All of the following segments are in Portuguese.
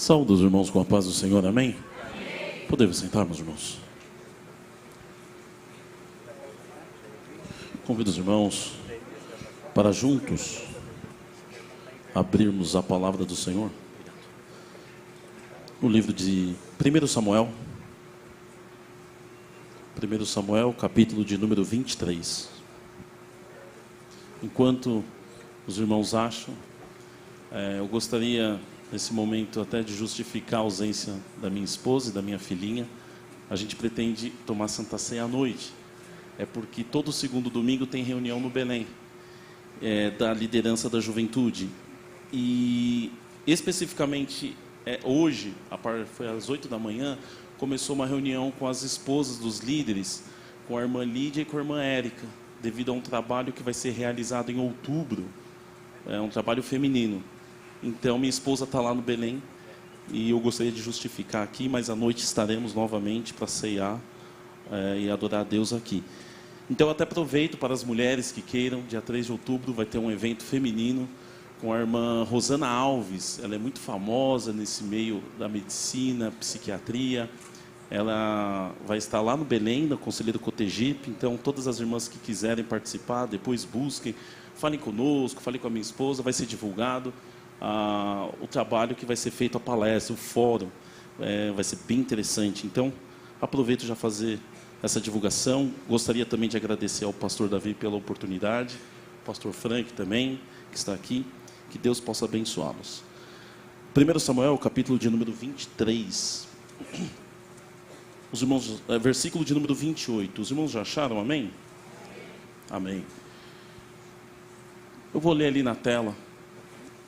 Saúde os irmãos com a paz do Senhor, amém? Amém. Podemos sentar, meus irmãos. Convido os irmãos para juntos abrirmos a palavra do Senhor no livro de 1 Samuel. 1 Samuel, capítulo de número 23. Enquanto os irmãos acham, eu gostaria nesse momento até de justificar a ausência da minha esposa e da minha filhinha. A gente pretende tomar Santa Ceia à noite. É porque todo segundo domingo tem reunião no Belém, da liderança da juventude. E especificamente hoje, foi às 8 da manhã, começou uma reunião com as esposas dos líderes, com a irmã Lídia e com a irmã Érica, devido a um trabalho que vai ser realizado em outubro. É um trabalho feminino. Então minha esposa está lá no Belém e eu gostaria de justificar aqui, mas à noite estaremos novamente para ceiar e adorar a Deus aqui. Então eu até aproveito para as mulheres que queiram, dia 3 de outubro vai ter um evento feminino com a irmã Rosana Alves. Ela é muito famosa nesse meio da medicina, psiquiatria. Ela vai estar lá no Belém, no Conselheiro Cotegipe. Então todas as irmãs que quiserem participar, depois busquem, falem conosco, falem com a minha esposa, vai ser divulgado o trabalho que vai ser feito, a palestra, o fórum, vai ser bem interessante. Então aproveito já fazer essa divulgação. Gostaria também de agradecer ao pastor Davi pela oportunidade, o pastor Frank também, que está aqui. Que Deus possa abençoá-los. 1 Samuel, capítulo de número 23. Os irmãos, versículo de número 28. Os irmãos já acharam, amém? Amém. Eu vou ler ali na tela,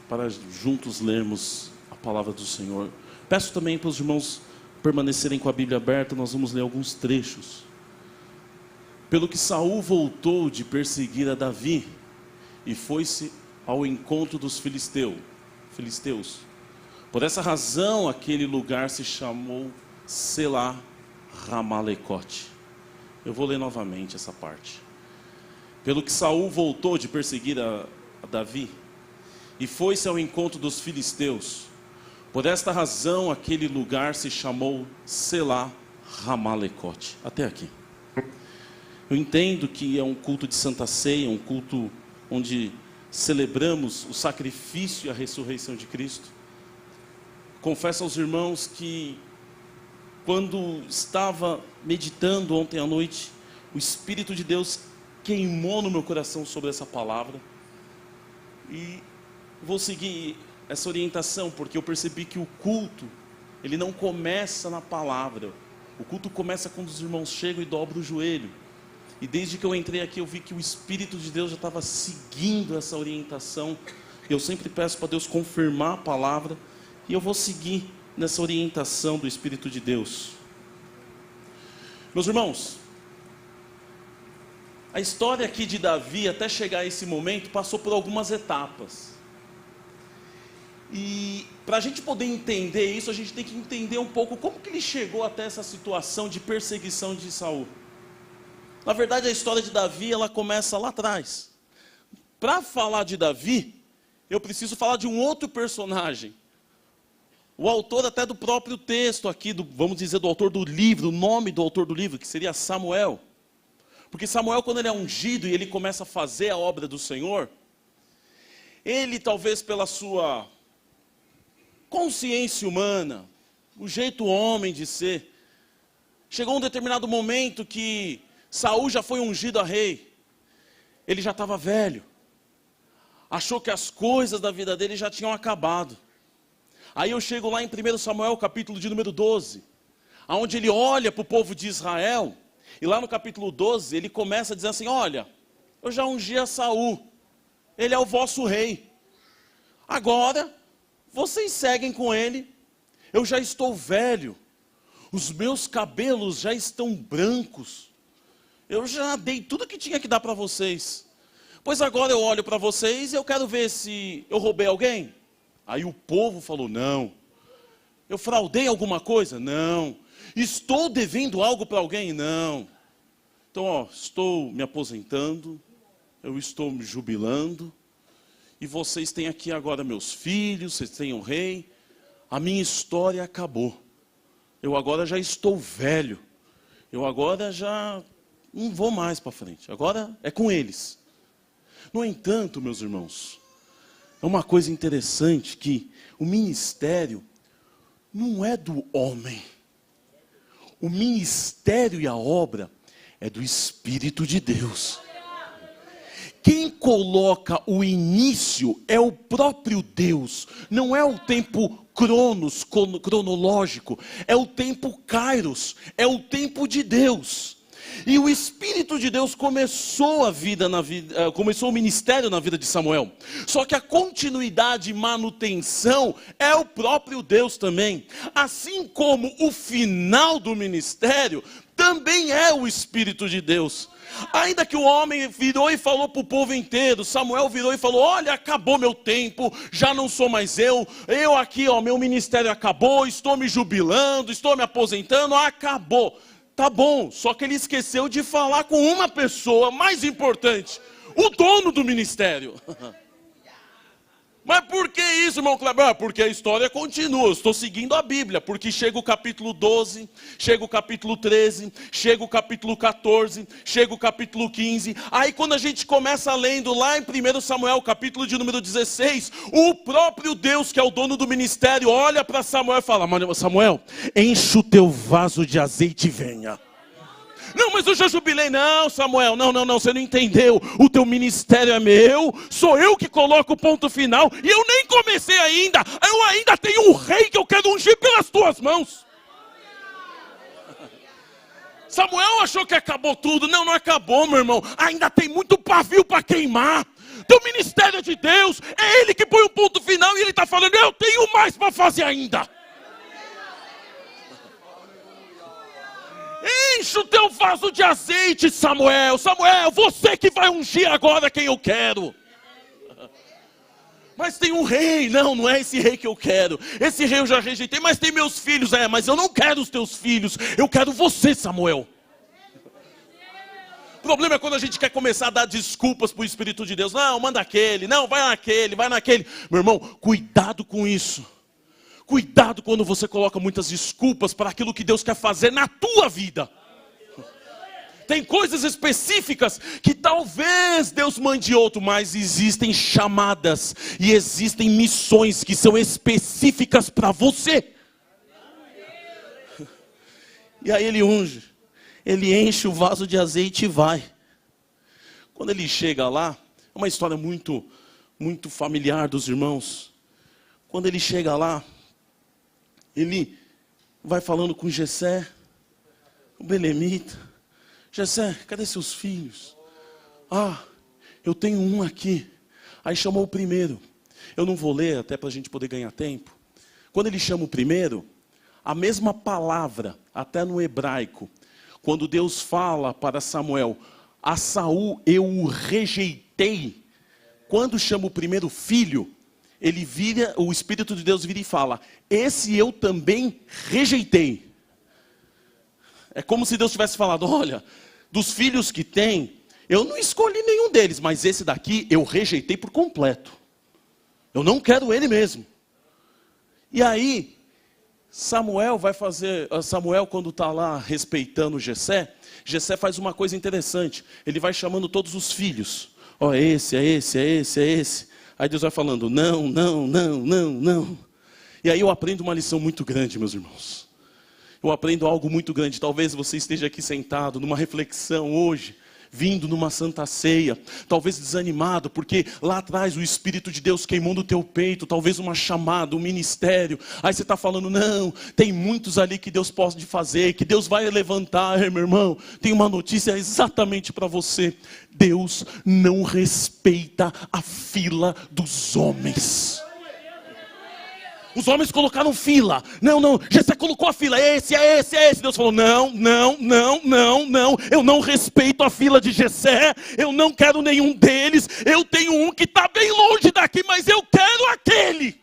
para juntos lermos a palavra do Senhor. Peço também para os irmãos permanecerem com a Bíblia aberta, nós vamos ler alguns trechos. Pelo que Saul voltou de perseguir a Davi, e foi-se ao encontro dos filisteus. Por essa razão, aquele lugar se chamou Selá Ramalecote. Eu vou ler novamente essa parte. Pelo que Saul voltou de perseguir a Davi, e foi-se ao encontro dos filisteus. Por esta razão, aquele lugar se chamou Selá Ramalecote. Até aqui. Eu entendo que é um culto de Santa Ceia, um culto onde celebramos o sacrifício e a ressurreição de Cristo. Confesso aos irmãos que quando estava meditando ontem à noite, o Espírito de Deus queimou no meu coração sobre essa palavra. E vou seguir essa orientação, porque eu percebi que o culto, ele não começa na palavra. O culto começa quando os irmãos chegam e dobram o joelho. E desde que eu entrei aqui, eu vi que o Espírito de Deus já estava seguindo essa orientação. Eu sempre peço para Deus confirmar a palavra, e eu vou seguir nessa orientação do Espírito de Deus. Meus irmãos, a história aqui de Davi, até chegar a esse momento, passou por algumas etapas. E para a gente poder entender isso, a gente tem que entender um pouco como que ele chegou até essa situação de perseguição de Saul. Na verdade, a história de Davi, ela começa lá atrás. Para falar de Davi, eu preciso falar de um outro personagem. O autor até do próprio texto aqui, vamos dizer, do autor do livro, o nome do autor do livro, que seria Samuel. Porque Samuel, quando ele é ungido e ele começa a fazer a obra do Senhor, ele talvez pela sua consciência humana, o jeito homem de ser, chegou um determinado momento que Saul já foi ungido a rei. Ele já estava velho. Achou que as coisas da vida dele já tinham acabado. Aí eu chego lá em 1 Samuel, capítulo de número 12, onde ele olha para o povo de Israel, e lá no capítulo 12, ele começa a dizer assim: olha, eu já ungi a Saul, ele é o vosso rei. Agora, vocês seguem com ele, eu já estou velho, os meus cabelos já estão brancos, eu já dei tudo que tinha que dar para vocês. Pois agora eu olho para vocês e eu quero ver se eu roubei alguém. Aí o povo falou: não. Eu fraudei alguma coisa? Não. Estou devendo algo para alguém? Não. Então, estou me aposentando, eu estou me jubilando, e vocês têm aqui agora meus filhos, vocês têm o rei. a minha história acabou. Eu agora já estou velho. Eu agora já não vou mais para frente. Agora é com eles. No entanto, meus irmãos, é uma coisa interessante que o ministério não é do homem. O ministério e a obra é do Espírito de Deus. Quem coloca o início é o próprio Deus. Não é o tempo cronológico, é o tempo kairos, é o tempo de Deus. E o Espírito de Deus começou começou o ministério na vida de Samuel. Só que a continuidade e manutenção é o próprio Deus também. Assim como o final do ministério também é o Espírito de Deus. Ainda que o homem virou e falou para o povo inteiro, Samuel virou e falou: olha, acabou meu tempo, já não sou mais eu aqui, meu ministério acabou, estou me jubilando, estou me aposentando, acabou. Tá bom, só que ele esqueceu de falar com uma pessoa mais importante, o dono do ministério. Mas por que isso, irmão Kleber? Porque a história continua, eu estou seguindo a Bíblia, porque chega o capítulo 12, chega o capítulo 13, chega o capítulo 14, chega o capítulo 15, aí quando a gente começa lendo lá em 1 Samuel, capítulo de número 16, o próprio Deus, que é o dono do ministério, olha para Samuel e fala: Samuel, enche o teu vaso de azeite e venha. Não, mas eu já jubilei. Não, Samuel, não, você não entendeu. O teu ministério é meu, sou eu que coloco o ponto final, e eu nem comecei ainda. Eu ainda tenho um rei que eu quero ungir pelas tuas mãos. Samuel achou que acabou tudo. Não, não acabou, meu irmão. Ainda tem muito pavio para queimar. Teu ministério é de Deus, é Ele que põe o ponto final, e Ele está falando: eu tenho mais para fazer ainda. Enche o teu vaso de azeite, Samuel. Samuel, você que vai ungir agora quem eu quero. Mas tem um rei. Não, não é esse rei que eu quero. Esse rei eu já rejeitei, mas tem meus filhos. Mas eu não quero os teus filhos. Eu quero você, Samuel. O problema é quando a gente quer começar a dar desculpas para o Espírito de Deus. Não, manda aquele. Não, vai naquele. Meu irmão, cuidado com isso. Cuidado quando você coloca muitas desculpas para aquilo que Deus quer fazer na tua vida. Tem coisas específicas que talvez Deus mande outro, mas existem chamadas e existem missões que são específicas para você. E aí ele unge, ele enche o vaso de azeite e vai. Quando ele chega lá, é uma história muito familiar dos irmãos. Quando ele chega lá, ele vai falando com Jessé, o belemita: Jessé, cadê seus filhos? Eu tenho um aqui. Aí chamou o primeiro. Eu não vou ler, até para a gente poder ganhar tempo. Quando ele chama o primeiro, a mesma palavra, até no hebraico, quando Deus fala para Samuel: a Saul eu o rejeitei. Quando chama o primeiro filho, o Espírito de Deus vira e fala: esse eu também rejeitei. É como se Deus tivesse falado: olha, dos filhos que tem, eu não escolhi nenhum deles, mas esse daqui eu rejeitei por completo. Eu não quero ele mesmo. E aí, Samuel, quando está lá respeitando Jessé, Jessé faz uma coisa interessante. Ele vai chamando todos os filhos. É esse. Aí Deus vai falando: não. E aí eu aprendo uma lição muito grande, meus irmãos. Eu aprendo algo muito grande. Talvez você esteja aqui sentado numa reflexão hoje, vindo numa santa ceia, talvez desanimado, porque lá atrás o Espírito de Deus queimou no teu peito, talvez uma chamada, um ministério. Aí você está falando: não, tem muitos ali que Deus pode fazer, que Deus vai levantar. Meu irmão, tem uma notícia exatamente para você: Deus não respeita a fila dos homens. Os homens colocaram fila. Não, Jessé colocou a fila. Esse. Deus falou: não. Eu não respeito a fila de Jessé. Eu não quero nenhum deles. Eu tenho um que está bem longe daqui, mas eu quero aquele.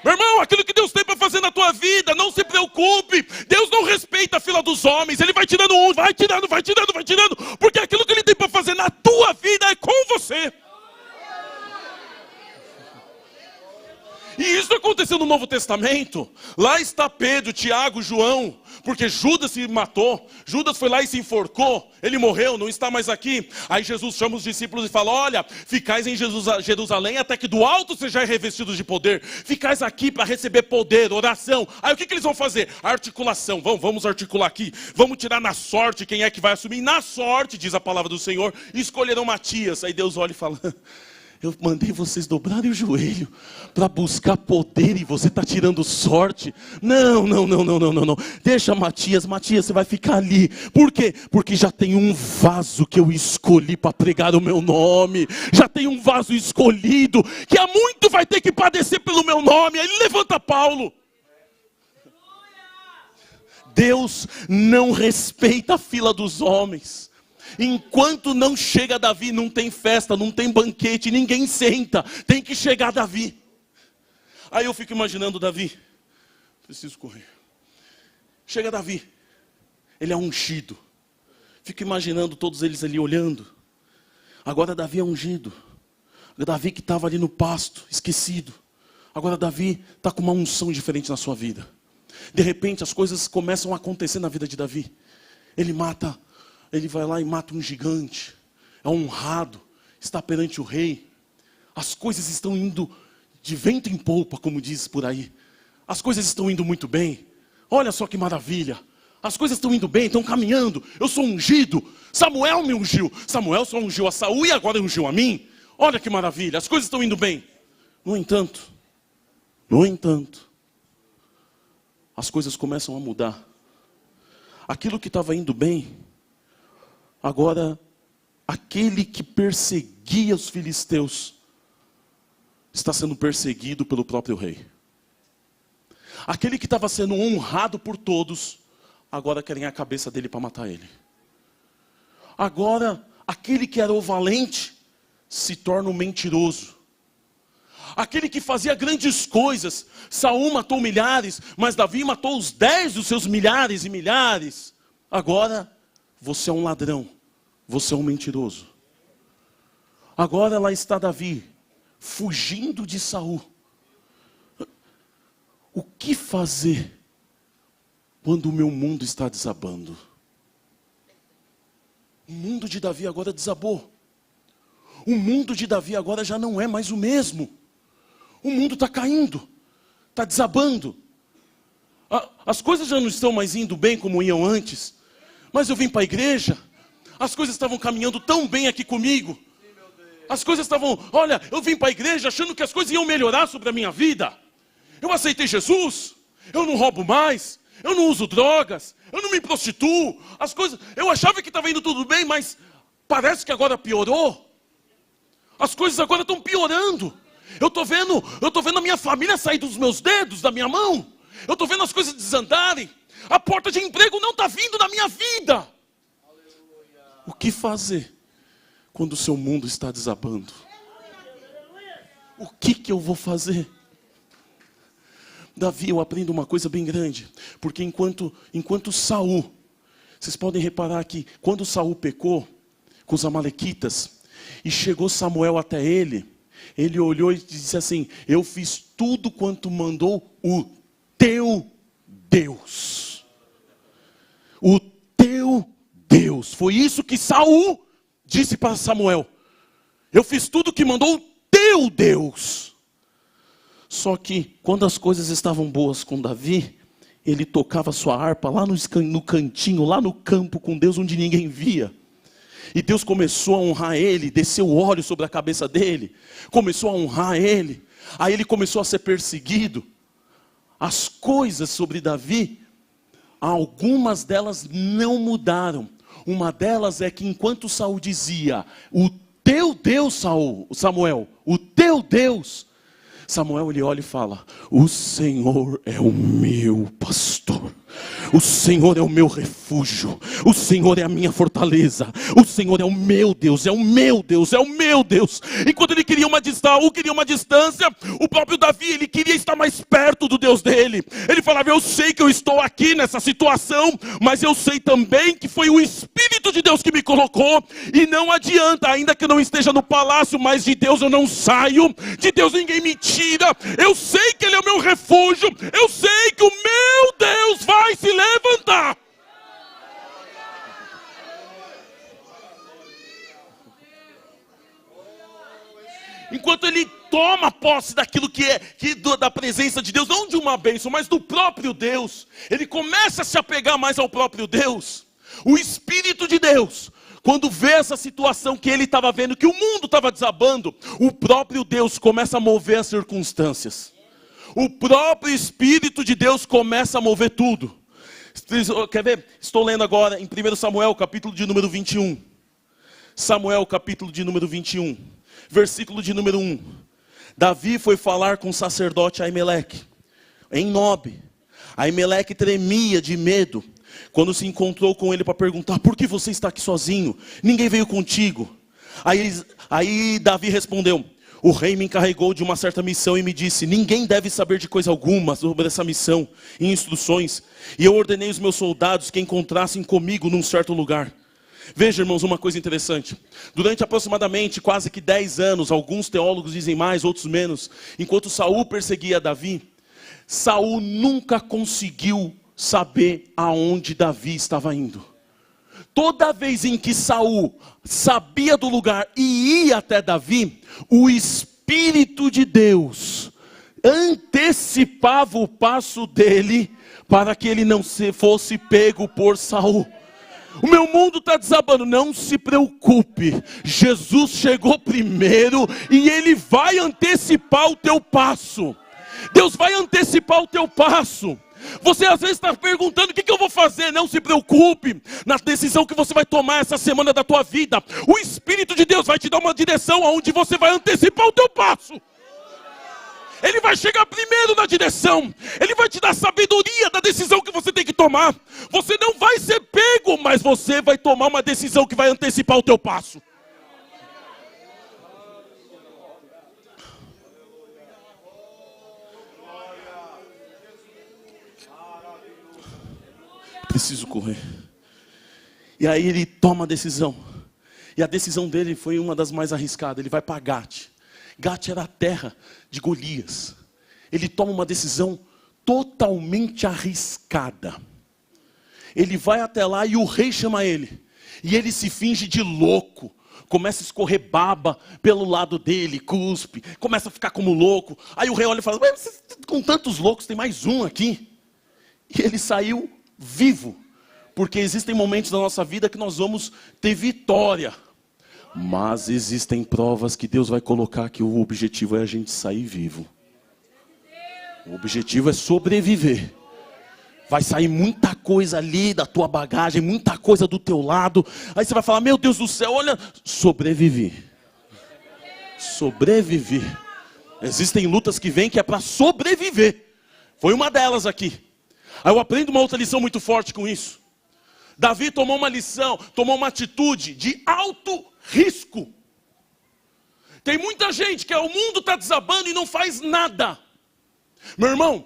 Meu irmão, aquilo que Deus tem para fazer na tua vida, não se preocupe. Deus não respeita a fila dos homens. Ele vai tirando um, vai tirando. Porque aquilo que Ele tem para fazer na tua vida é com você. E isso aconteceu no Novo Testamento. Lá está Pedro, Tiago, João, porque Judas se matou. Judas foi lá e se enforcou. Ele morreu, não está mais aqui. Aí Jesus chama os discípulos e fala: olha, ficais em Jerusalém até que do alto sejais revestidos de poder. Ficais aqui para receber poder, oração. Aí o que eles vão fazer? Articulação. Vamos articular aqui. Vamos tirar na sorte quem é que vai assumir. Na sorte, diz a palavra do Senhor, escolherão Matias. Aí Deus olha e fala: eu mandei vocês dobrarem o joelho para buscar poder e você está tirando sorte. Não. Deixa Matias, você vai ficar ali. Por quê? Porque já tem um vaso que eu escolhi para pregar o meu nome. Já tem um vaso escolhido que há muito vai ter que padecer pelo meu nome. Aí ele levanta Paulo. Deus não respeita a fila dos homens. Enquanto não chega Davi, não tem festa, não tem banquete, ninguém senta, tem que chegar Davi. Aí eu fico imaginando Davi, preciso correr. Chega Davi, ele é ungido. Fico imaginando todos eles ali olhando. Agora Davi é ungido. Davi que estava ali no pasto, esquecido. Agora Davi está com uma unção diferente na sua vida. De repente as coisas começam a acontecer na vida de Davi. Ele vai lá e mata um gigante, é honrado, está perante o rei. As coisas estão indo de vento em polpa, como diz por aí. As coisas estão indo muito bem. Olha só que maravilha. As coisas estão indo bem, estão caminhando. Eu sou ungido. Samuel me ungiu. Samuel só ungiu a Saul e agora ungiu a mim. Olha que maravilha, as coisas estão indo bem. No entanto, as coisas começam a mudar. Aquilo que estava indo bem, agora, aquele que perseguia os filisteus está sendo perseguido pelo próprio rei. Aquele que estava sendo honrado por todos, agora querem a cabeça dele para matar ele. Agora, aquele que era o valente se torna um mentiroso. Aquele que fazia grandes coisas, Saul matou milhares, mas Davi matou os 10 dos seus milhares e milhares. Agora, você é um ladrão, você é um mentiroso. Agora lá está Davi, fugindo de Saul. O que fazer quando o meu mundo está desabando? O mundo de Davi agora desabou. O mundo de Davi agora já não é mais o mesmo. O mundo está caindo, está desabando. As coisas já não estão mais indo bem como iam antes. Mas eu vim para a igreja, as coisas estavam caminhando tão bem aqui comigo. As coisas estavam, olha, eu vim para a igreja achando que as coisas iam melhorar sobre a minha vida. Eu aceitei Jesus, eu não roubo mais, eu não uso drogas, eu não me prostituo. As coisas, eu achava que estava indo tudo bem, mas parece que agora piorou. As coisas agora estão piorando. Eu estou vendo a minha família sair dos meus dedos, da minha mão. Eu estou vendo as coisas desandarem. A porta de emprego não está vindo na minha vida. O que fazer quando o seu mundo está desabando? O que eu vou fazer? Davi, eu aprendo uma coisa bem grande. Porque enquanto Saul, vocês podem reparar que quando Saul pecou com os amalequitas, e chegou Samuel até ele olhou e disse assim: eu fiz tudo quanto mandou o teu Deus. O teu Deus. Foi isso que Saul disse para Samuel. Eu fiz tudo que mandou o teu Deus. Só que quando as coisas estavam boas com Davi, ele tocava sua harpa lá no cantinho, lá no campo com Deus, onde ninguém via. E Deus começou a honrar ele, desceu óleo sobre a cabeça dele, começou a honrar ele. Aí ele começou a ser perseguido. As coisas sobre Davi, algumas delas não mudaram. Uma delas é que enquanto Saul dizia: o teu Deus, Samuel, o teu Deus, Samuel ele olha e fala: o Senhor é o meu pastor, O Senhor é o meu refúgio, o Senhor é a minha fortaleza, o Senhor é o meu Deus, é o meu Deus, é o meu Deus. Enquanto ele queria uma distância, o próprio Davi, ele queria estar mais perto do Deus dele. Ele falava, eu sei que eu estou aqui nessa situação, mas eu sei também que foi o Espírito de Deus que me colocou, e não adianta, ainda que eu não esteja no palácio, mas de Deus eu não saio, de Deus ninguém me tira. Eu sei que ele é o meu refúgio, eu sei que o meu Deus vai se levantar. Enquanto ele toma posse daquilo da presença de Deus, não de uma bênção, mas do próprio Deus, ele começa a se apegar mais ao próprio Deus. O Espírito de Deus, quando vê essa situação que ele estava vendo, que o mundo estava desabando, o próprio Deus começa a mover as circunstâncias. O próprio Espírito de Deus começa a mover tudo. Quer ver? Estou lendo agora em 1 Samuel, capítulo de número 21. Samuel, capítulo de número 21. Versículo de número 1. Davi foi falar com o sacerdote Aimeleque, em Nobe. Aimeleque tremia de medo quando se encontrou com ele para perguntar, por que você está aqui sozinho? Ninguém veio contigo. Aí Davi respondeu, o rei me encarregou de uma certa missão e me disse, ninguém deve saber de coisa alguma sobre essa missão e instruções. E eu ordenei os meus soldados que encontrassem comigo num certo lugar. Veja, irmãos, uma coisa interessante. Durante aproximadamente quase que 10 anos, alguns teólogos dizem mais, outros menos, enquanto Saul perseguia Davi, Saul nunca conseguiu saber aonde Davi estava indo. Toda vez em que Saul sabia do lugar e ia até Davi, o Espírito de Deus antecipava o passo dele para que ele não fosse pego por Saul. O meu mundo está desabando, não se preocupe, Jesus chegou primeiro e Ele vai antecipar o teu passo. Deus vai antecipar o teu passo. Você às vezes está perguntando, o que eu vou fazer? Não se preocupe, na decisão que você vai tomar essa semana da tua vida, o Espírito de Deus vai te dar uma direção onde você vai antecipar o teu passo. Ele vai chegar primeiro na direção. Ele vai te dar sabedoria da decisão que você tem que tomar. Você não vai ser pego, mas você vai tomar uma decisão que vai antecipar o teu passo. Preciso correr. E aí ele toma a decisão. E a decisão dele foi uma das mais arriscadas. Ele vai para Gate. Gate era a terra de Golias. Ele toma uma decisão totalmente arriscada. Ele vai até lá e o rei chama ele. E ele se finge de louco. Começa a escorrer baba pelo lado dele, cuspe. Começa a ficar como louco. Aí o rei olha e fala, com tantos loucos tem mais um aqui. E ele saiu vivo. Porque existem momentos da nossa vida que nós vamos ter vitória. Mas existem provas que Deus vai colocar que o objetivo é a gente sair vivo. O objetivo é sobreviver. Vai sair muita coisa ali da tua bagagem, muita coisa do teu lado. Aí você vai falar, meu Deus do céu, olha, sobrevivi. Sobrevivi. Existem lutas que vêm que é para sobreviver. Foi uma delas aqui. Aí eu aprendo uma outra lição muito forte com isso. Davi tomou uma lição, tomou uma atitude de alto risco. Tem muita gente que o mundo está desabando e não faz nada. Meu irmão,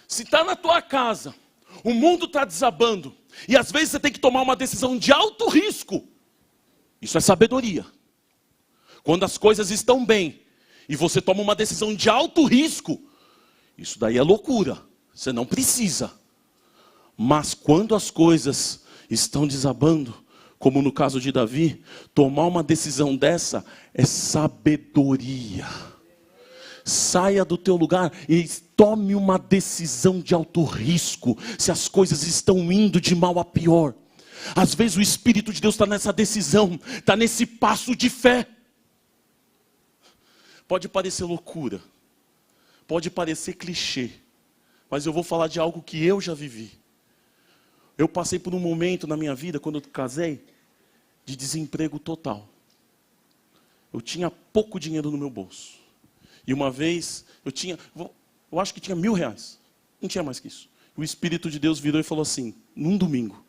se está na tua casa, o mundo está desabando, e às vezes você tem que tomar uma decisão de alto risco. Isso é sabedoria. Quando as coisas estão bem, e você toma uma decisão de alto risco, isso daí é loucura. Você não precisa. Mas quando as coisas estão desabando, como no caso de Davi, tomar uma decisão dessa é sabedoria. Saia do teu lugar e tome uma decisão de alto risco, se as coisas estão indo de mal a pior. Às vezes o Espírito de Deus está nessa decisão, está nesse passo de fé. Pode parecer loucura, pode parecer clichê, mas eu vou falar de algo que eu já vivi. Eu passei por um momento na minha vida, quando eu casei, de desemprego total. Eu tinha pouco dinheiro no meu bolso. E uma vez, eu acho que tinha R$1.000. Não tinha mais que isso. O Espírito de Deus virou e falou assim, num domingo,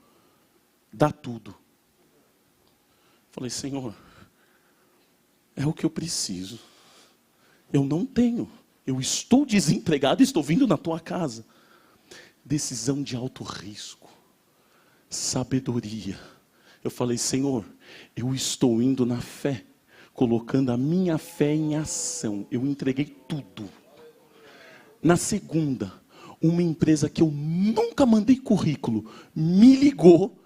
dá tudo. Falei, Senhor, é o que eu preciso. Eu não tenho. Eu estou desempregado e estou vindo na tua casa. Decisão de alto risco. Sabedoria. Eu falei, Senhor, eu estou indo na fé, colocando a minha fé em ação. Eu entreguei tudo. Na segunda, uma empresa que eu nunca mandei currículo, me ligou,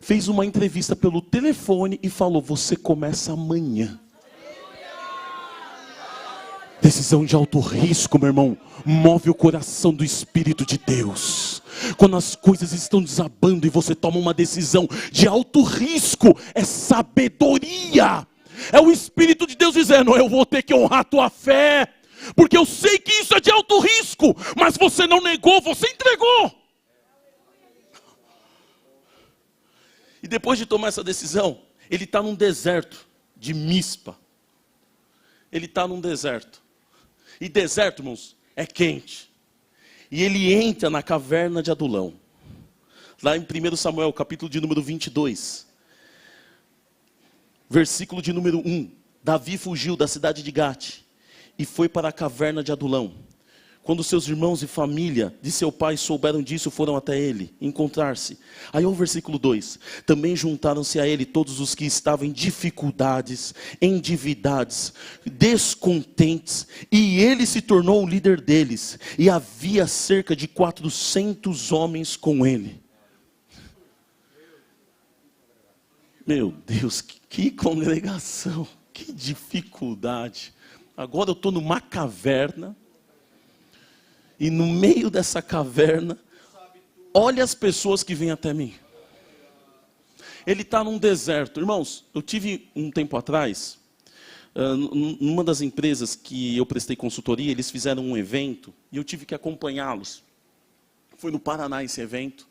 fez uma entrevista pelo telefone e falou, você começa amanhã. Decisão de alto risco, meu irmão, move o coração do Espírito de Deus. Quando as coisas estão desabando e você toma uma decisão de alto risco, é sabedoria. É o Espírito de Deus dizendo, eu vou ter que honrar a tua fé, porque eu sei que isso é de alto risco, mas você não negou, você entregou. E depois de tomar essa decisão, ele está num deserto de Mispa. Ele está num deserto. E deserto, irmãos, é quente. E ele entra na caverna de Adulão. Lá em 1 Samuel, capítulo de número 22. Versículo de número 1. Davi fugiu da cidade de Gate e foi para a caverna de Adulão. Quando seus irmãos e família de seu pai souberam disso, foram até ele encontrar-se. Aí o versículo 2. Também juntaram-se a ele todos os que estavam em dificuldades, endividados, descontentes. E ele se tornou o líder deles. E havia cerca de 400 homens com ele. Meu Deus, que congregação, que dificuldade. Agora eu estou numa caverna. E no meio dessa caverna, olha as pessoas que vêm até mim. Ele está num deserto. Irmãos, eu tive um tempo atrás, numa das empresas que eu prestei consultoria, eles fizeram um evento e eu tive que acompanhá-los. Foi no Paraná esse evento.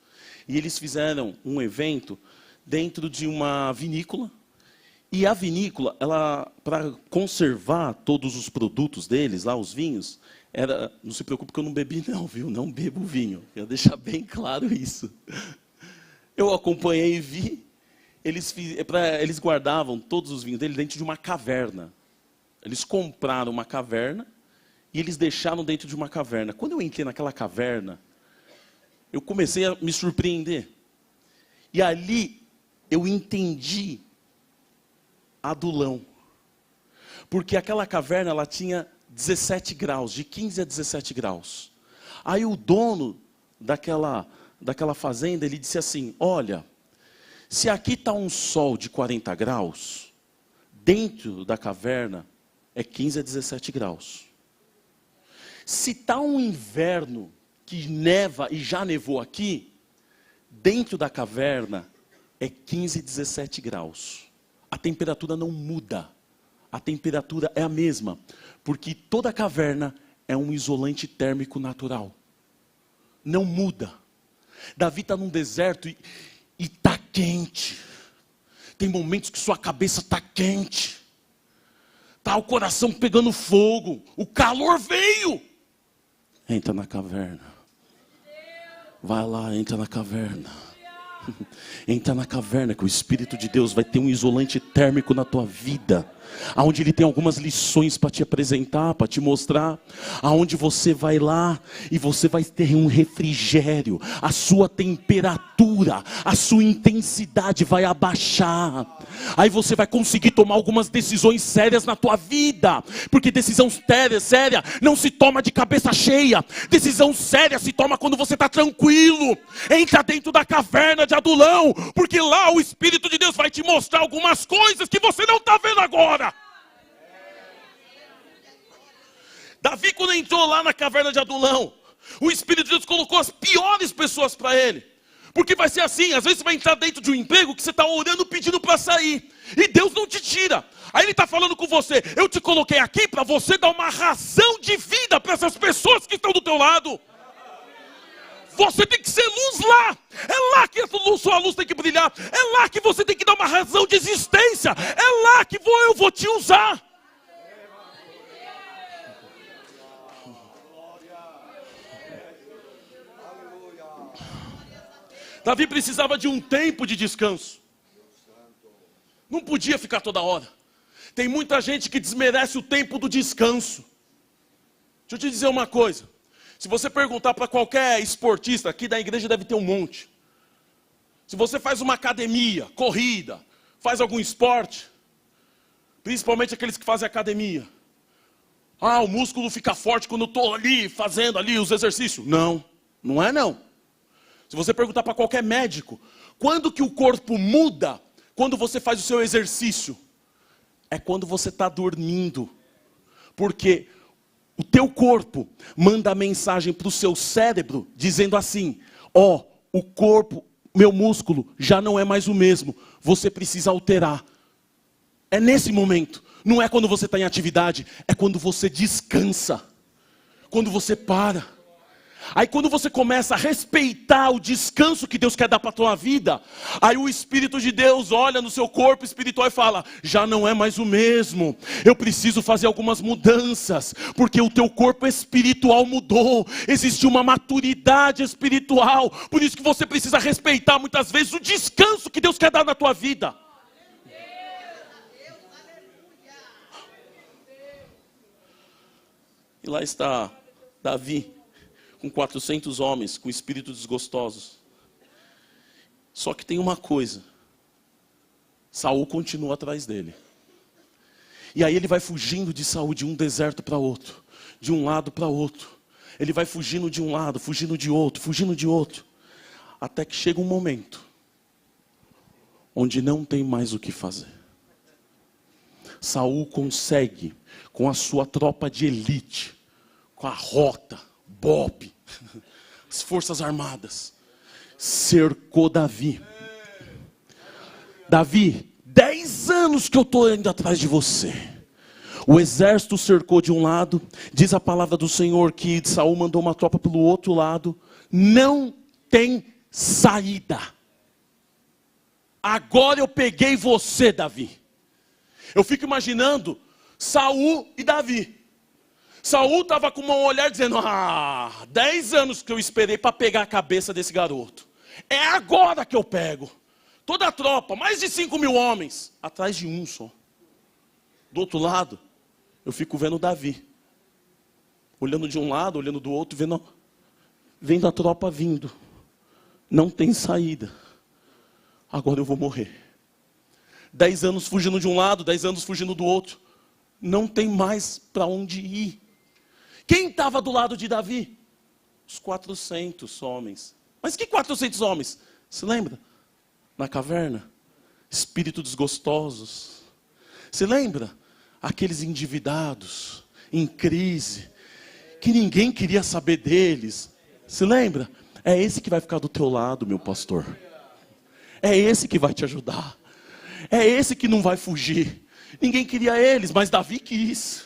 E eles fizeram um evento dentro de uma vinícola. E a vinícola, ela, para conservar todos os produtos deles, lá os vinhos, não se preocupe que eu não bebi não, viu? Não bebo vinho. Quero deixar bem claro isso. Eu acompanhei e vi. Eles guardavam todos os vinhos deles dentro de uma caverna. Eles compraram uma caverna e eles deixaram dentro de uma caverna. Quando eu entrei naquela caverna, eu comecei a me surpreender. E ali eu entendi Adulão. Porque aquela caverna, ela tinha 17 graus, de 15 a 17 graus. Aí o dono daquela fazenda, ele disse assim, olha, se aqui está um sol de 40 graus, dentro da caverna é 15 a 17 graus. Se está um inverno que neva e já nevou aqui, dentro da caverna é 15 a 17 graus. A temperatura não muda. A temperatura é a mesma, porque toda caverna é um isolante térmico natural. Não muda. Davi está num deserto e está quente. Tem momentos que sua cabeça está quente. Está o coração pegando fogo. O calor veio. Entra na caverna. Vai lá, entra na caverna. Entra na caverna que o Espírito de Deus vai ter um isolante térmico na tua vida, aonde ele tem algumas lições para te apresentar, para te mostrar, aonde você vai lá e você vai ter um refrigério, a sua temperatura, a sua intensidade vai abaixar, aí você vai conseguir tomar algumas decisões sérias na tua vida, porque decisão séria não se toma de cabeça cheia, decisão séria se toma quando você está tranquilo. Entra dentro da caverna de Adulão, porque lá o Espírito de Deus vai te mostrar algumas coisas que você não está vendo agora. Davi, quando entrou lá na caverna de Adulão, o Espírito de Deus colocou as piores pessoas para ele. Porque vai ser assim, às vezes você vai entrar dentro de um emprego que você está orando pedindo para sair. E Deus não te tira. Aí Ele está falando com você, eu te coloquei aqui para você dar uma razão de vida para essas pessoas que estão do teu lado. Você tem que ser luz lá. É lá que a sua luz tem que brilhar. É lá que você tem que dar uma razão de existência. É lá que eu vou te usar. Davi precisava de um tempo de descanso. Não podia ficar toda hora. Tem muita gente que desmerece o tempo do descanso. Deixa eu te dizer uma coisa. Se você perguntar para qualquer esportista, aqui da igreja deve ter um monte. Se você faz uma academia, corrida, faz algum esporte, principalmente aqueles que fazem academia. Ah, o músculo fica forte quando eu estou ali, fazendo ali os exercícios. Não, não é não. Se você perguntar para qualquer médico, quando que o corpo muda quando você faz o seu exercício? É quando você está dormindo. Porque o teu corpo manda a mensagem para o seu cérebro, dizendo assim, ó, o corpo, meu músculo, já não é mais o mesmo. Você precisa alterar. É nesse momento. Não é quando você está em atividade, é quando você descansa. Quando você para. Aí quando você começa a respeitar o descanso que Deus quer dar para a tua vida, aí o Espírito de Deus olha no seu corpo espiritual e fala, já não é mais o mesmo, eu preciso fazer algumas mudanças, porque o teu corpo espiritual mudou, existe uma maturidade espiritual, por isso que você precisa respeitar muitas vezes o descanso que Deus quer dar na tua vida. E lá está Davi, com 400 homens, com espíritos desgostosos. Só que tem uma coisa. Saul continua atrás dele. E aí ele vai fugindo de Saul de um deserto para outro. De um lado para outro. Ele vai fugindo de um lado, fugindo de outro, fugindo de outro. Até que chega um momento. Onde não tem mais o que fazer. Saul consegue, com a sua tropa de elite, com a rota, Bob, as forças armadas, cercou Davi. Davi, 10 anos que eu estou indo atrás de você. O exército cercou de um lado, diz a palavra do Senhor que Saul mandou uma tropa pelo outro lado. Não tem saída. Agora eu peguei você, Davi. Eu fico imaginando Saul e Davi. Saul estava com um olhar dizendo, 10 anos que eu esperei para pegar a cabeça desse garoto. É agora que eu pego. Toda a tropa, mais de 5.000 homens, atrás de um só. Do outro lado, eu fico vendo Davi. Olhando de um lado, olhando do outro, vendo a tropa vindo. Não tem saída. Agora eu vou morrer. 10 anos fugindo de um lado, 10 anos fugindo do outro. Não tem mais para onde ir. Quem estava do lado de Davi? Os 400 homens. Mas que 400 homens? Se lembra? Na caverna. Espíritos desgostosos. Se lembra? Aqueles endividados, em crise, que ninguém queria saber deles. Se lembra? É esse que vai ficar do teu lado, meu pastor. É esse que vai te ajudar. É esse que não vai fugir. Ninguém queria eles, mas Davi quis.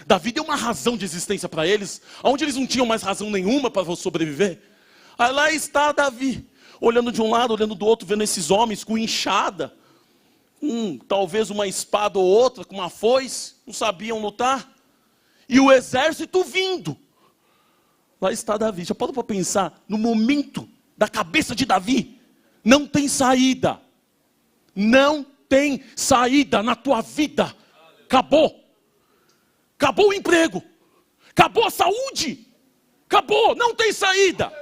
Davi deu uma razão de existência para eles, onde eles não tinham mais razão nenhuma para sobreviver. Aí lá está Davi, olhando de um lado, olhando do outro, vendo esses homens com enxada, talvez uma espada ou outra, com uma foice, não sabiam lutar. E o exército vindo. Lá está Davi. Já parou para pensar, no momento da cabeça de Davi, não tem saída. Não tem saída na tua vida. Acabou. Acabou o emprego. Acabou a saúde. Acabou. Não tem saída.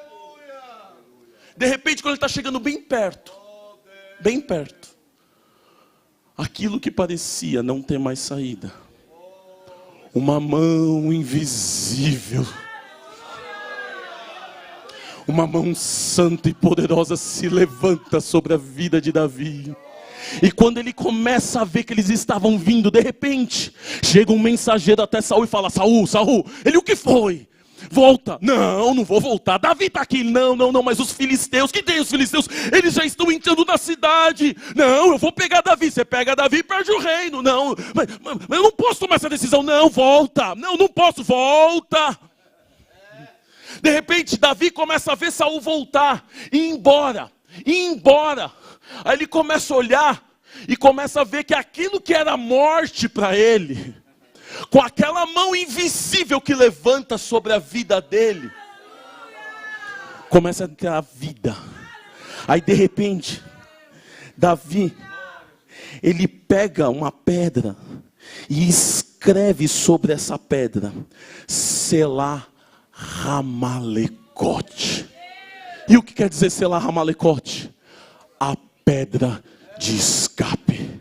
De repente, quando ele está chegando bem perto. Bem perto. Aquilo que parecia não ter mais saída. Uma mão invisível. Uma mão santa e poderosa se levanta sobre a vida de Davi. E quando ele começa a ver que eles estavam vindo, de repente, chega um mensageiro até Saul e fala, Saul, ele o que foi? Volta. Não, não vou voltar. Davi está aqui. Não, mas os filisteus, que tem os filisteus? Eles já estão entrando na cidade. Não, eu vou pegar Davi. Você pega Davi e perde o reino. Não, mas eu não posso tomar essa decisão. Não, volta. Não posso, volta. De repente, Davi começa a ver Saul voltar e ir embora. Aí ele começa a olhar e começa a ver que aquilo que era morte para ele, com aquela mão invisível que levanta sobre a vida dele, começa a ter a vida. Aí de repente, Davi, ele pega uma pedra e escreve sobre essa pedra, Selá Ramalecote. E o que quer dizer Selá Ramalecote? A pedra de escape.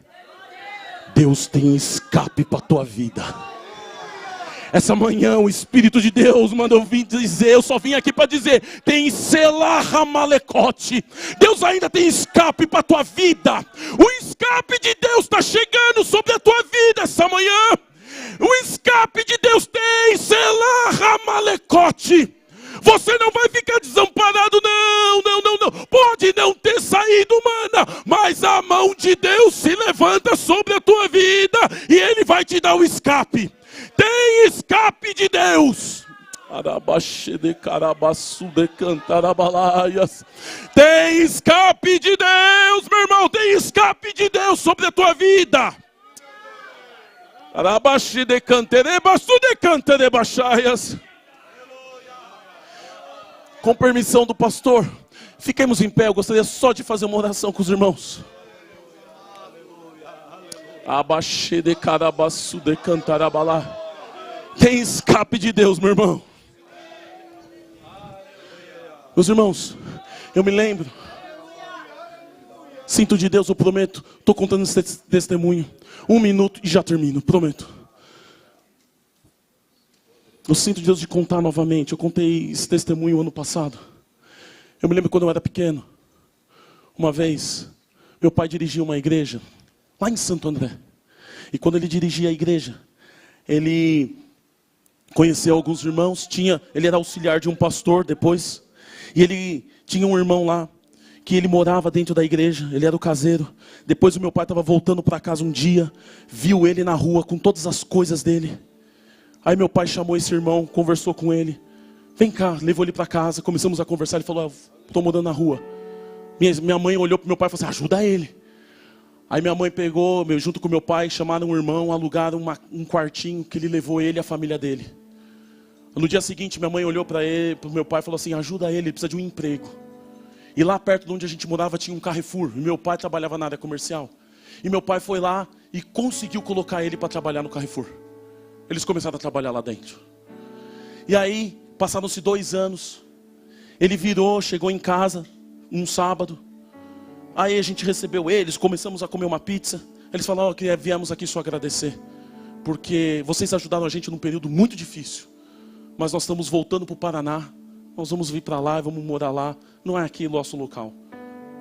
Deus tem escape para a tua vida. Essa manhã o Espírito de Deus mandou vir dizer, eu só vim aqui para dizer, tem Selá Ramalecote. Deus ainda tem escape para a tua vida. O escape de Deus está chegando sobre a tua vida essa manhã. O escape de Deus tem Selá Ramalecote. Você não vai ficar desamparado, não. Pode não ter saído mana, mas a mão de Deus se levanta sobre a tua vida e Ele vai te dar o escape. Tem escape de Deus. Tem escape de Deus, meu irmão. Tem escape de Deus sobre a tua vida. Com permissão do pastor, fiquemos em pé. Eu gostaria só de fazer uma oração com os irmãos. Tem escape de Deus, meu irmão. Meus irmãos, eu me lembro. Sinto de Deus, eu prometo. Estou contando esse testemunho. 1 minuto e já termino, prometo. Eu sinto de Deus de contar novamente. Eu contei esse testemunho ano passado. Eu me lembro quando eu era pequeno. Uma vez, meu pai dirigia uma igreja lá em Santo André. E quando ele dirigia a igreja, ele conheceu alguns irmãos. Ele era auxiliar de um pastor depois. E ele tinha um irmão lá, que ele morava dentro da igreja. Ele era o caseiro. Depois o meu pai estava voltando para casa um dia. Viu ele na rua com todas as coisas dele. Aí meu pai chamou esse irmão, conversou com ele. Vem cá, levou ele para casa, começamos a conversar. Ele falou, estou morando na rua. Minha mãe olhou para meu pai e falou assim, ajuda ele. Aí minha mãe pegou, junto com meu pai, chamaram um irmão, alugaram um quartinho que ele levou ele e a família dele. No dia seguinte, minha mãe olhou para o meu pai e falou assim, ajuda ele precisa de um emprego. E lá perto de onde a gente morava tinha um Carrefour. E meu pai trabalhava na área comercial. E meu pai foi lá e conseguiu colocar ele para trabalhar no Carrefour. Eles começaram a trabalhar lá dentro. E aí, passaram-se 2 anos. Ele virou, chegou em casa, um sábado. Aí a gente recebeu eles, começamos a comer uma pizza. Eles falaram, que viemos aqui só agradecer. Porque vocês ajudaram a gente num período muito difícil. Mas nós estamos voltando para o Paraná. Nós vamos vir para lá, vamos morar lá. Não é aqui o nosso local.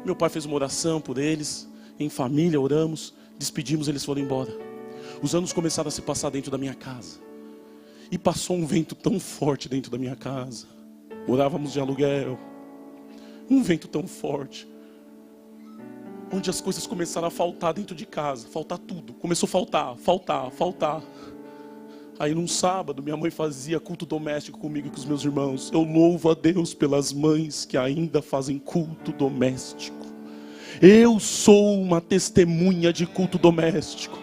Meu pai fez uma oração por eles. Em família, oramos. Despedimos, eles foram embora. Os anos começaram a se passar dentro da minha casa. E passou um vento tão forte dentro da minha casa. Morávamos de aluguel. Um vento tão forte. Onde as coisas começaram a faltar dentro de casa. Faltar tudo. Começou a faltar. Aí num sábado, minha mãe fazia culto doméstico comigo e com os meus irmãos. Eu louvo a Deus pelas mães que ainda fazem culto doméstico. Eu sou uma testemunha de culto doméstico.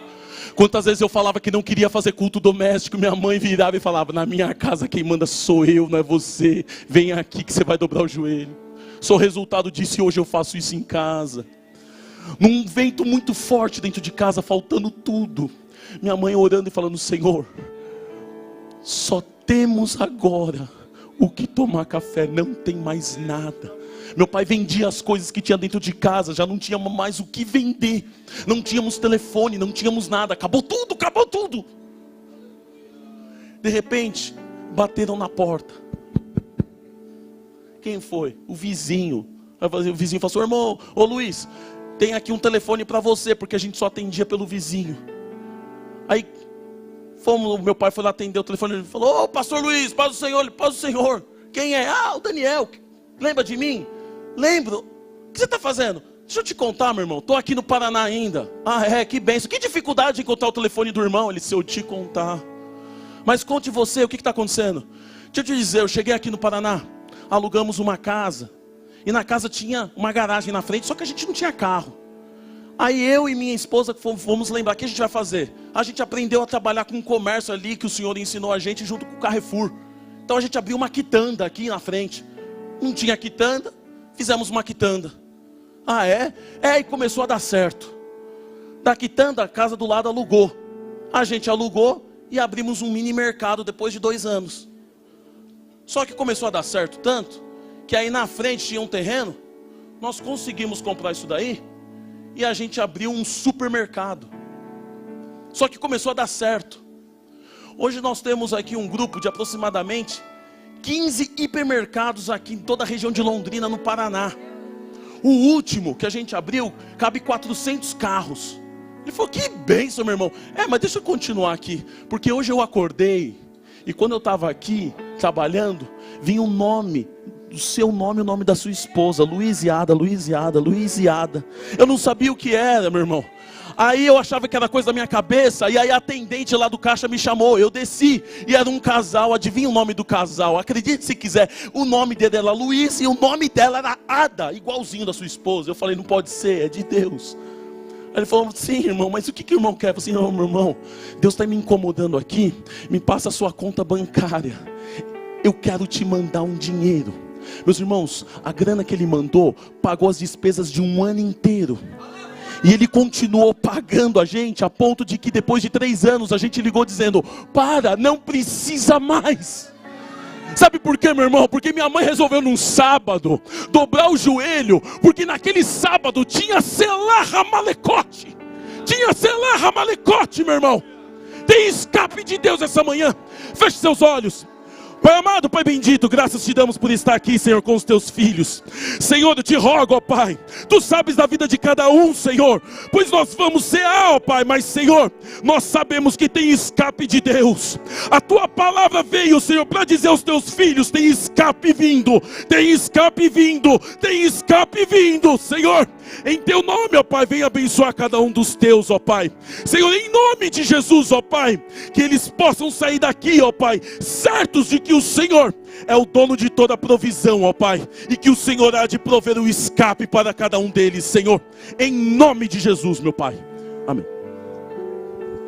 Quantas vezes eu falava que não queria fazer culto doméstico, minha mãe virava e falava, na minha casa quem manda sou eu, não é você. Vem aqui que você vai dobrar o joelho. Sou resultado disso e hoje eu faço isso em casa. Num vento muito forte dentro de casa, faltando tudo. Minha mãe orando e falando, Senhor, só temos agora o que tomar café, não tem mais nada. Meu pai vendia as coisas que tinha dentro de casa, já não tinha mais o que vender. Não tínhamos telefone, não tínhamos nada, acabou tudo. De repente, bateram na porta. Quem foi? O vizinho. O vizinho falou assim, irmão, ô Luiz, tem aqui um telefone para você, porque a gente só atendia pelo vizinho. Aí, meu pai foi lá atender o telefone, ele falou, ô pastor Luiz, paz do Senhor. Quem é? Ah, o Daniel, lembra de mim? Lembro. O que você está fazendo? Deixa eu te contar, meu irmão. Estou aqui no Paraná ainda. Ah, que bênção. Que dificuldade de encontrar o telefone do irmão. Ele disse, se eu te contar. Mas conte você, o que está acontecendo? Deixa eu te dizer, eu cheguei aqui no Paraná. Alugamos uma casa. E na casa tinha uma garagem na frente, só que a gente não tinha carro. Aí eu e minha esposa fomos lembrar, o que a gente vai fazer? A gente aprendeu a trabalhar com um comércio ali, que o Senhor ensinou a gente junto com o Carrefour. Então a gente abriu uma quitanda aqui na frente. Não tinha quitanda. Fizemos uma quitanda. Ah, é? É, e começou a dar certo. Da quitanda, a casa do lado alugou. A gente alugou e abrimos um mini mercado depois de 2 anos. Só que começou a dar certo tanto, que aí na frente tinha um terreno, nós conseguimos comprar isso daí, e a gente abriu um supermercado. Só que começou a dar certo. Hoje nós temos aqui um grupo de aproximadamente 15 hipermercados aqui em toda a região de Londrina, no Paraná. O último que a gente abriu, cabe 400 carros. Ele falou, que bênção, meu irmão. Mas deixa eu continuar aqui, porque hoje eu acordei, e quando eu estava aqui, trabalhando, vinha o nome, o seu nome, o nome da sua esposa, Luiziada. Eu não sabia o que era, meu irmão. Aí eu achava que era coisa da minha cabeça, e aí a atendente lá do caixa me chamou, eu desci, e era um casal, adivinha o nome do casal, acredite se quiser, o nome dele era Luiz, e o nome dela era Ada, igualzinho da sua esposa. Eu falei, não pode ser, é de Deus. Aí ele falou, sim, irmão, mas o que o irmão quer? Eu falei assim, não, meu irmão, Deus está me incomodando aqui, me passa a sua conta bancária, eu quero te mandar um dinheiro. Meus irmãos, a grana que ele mandou, pagou as despesas de um ano inteiro. E ele continuou pagando a gente, a ponto de que depois de 3 anos, a gente ligou dizendo, não precisa mais. Sabe por quê, meu irmão? Porque minha mãe resolveu num sábado dobrar o joelho, porque naquele sábado tinha Selah Hamalecote. Meu irmão. Tem escape de Deus essa manhã. Feche seus olhos. Pai amado, Pai bendito, graças te damos por estar aqui, Senhor, com os teus filhos. Senhor, eu te rogo, ó Pai, tu sabes da vida de cada um, Senhor, pois nós vamos cear, ó Pai, mas Senhor, nós sabemos que tem escape de Deus. A tua palavra veio, Senhor, para dizer aos teus filhos, tem escape vindo, Senhor. Em teu nome, ó Pai, vem abençoar cada um dos teus, ó Pai. Senhor, em nome de Jesus, ó Pai, que eles possam sair daqui, ó Pai, certos de que o Senhor é o dono de toda provisão, ó Pai, e que o Senhor há de prover o escape para cada um deles, Senhor, em nome de Jesus, meu Pai. Amém.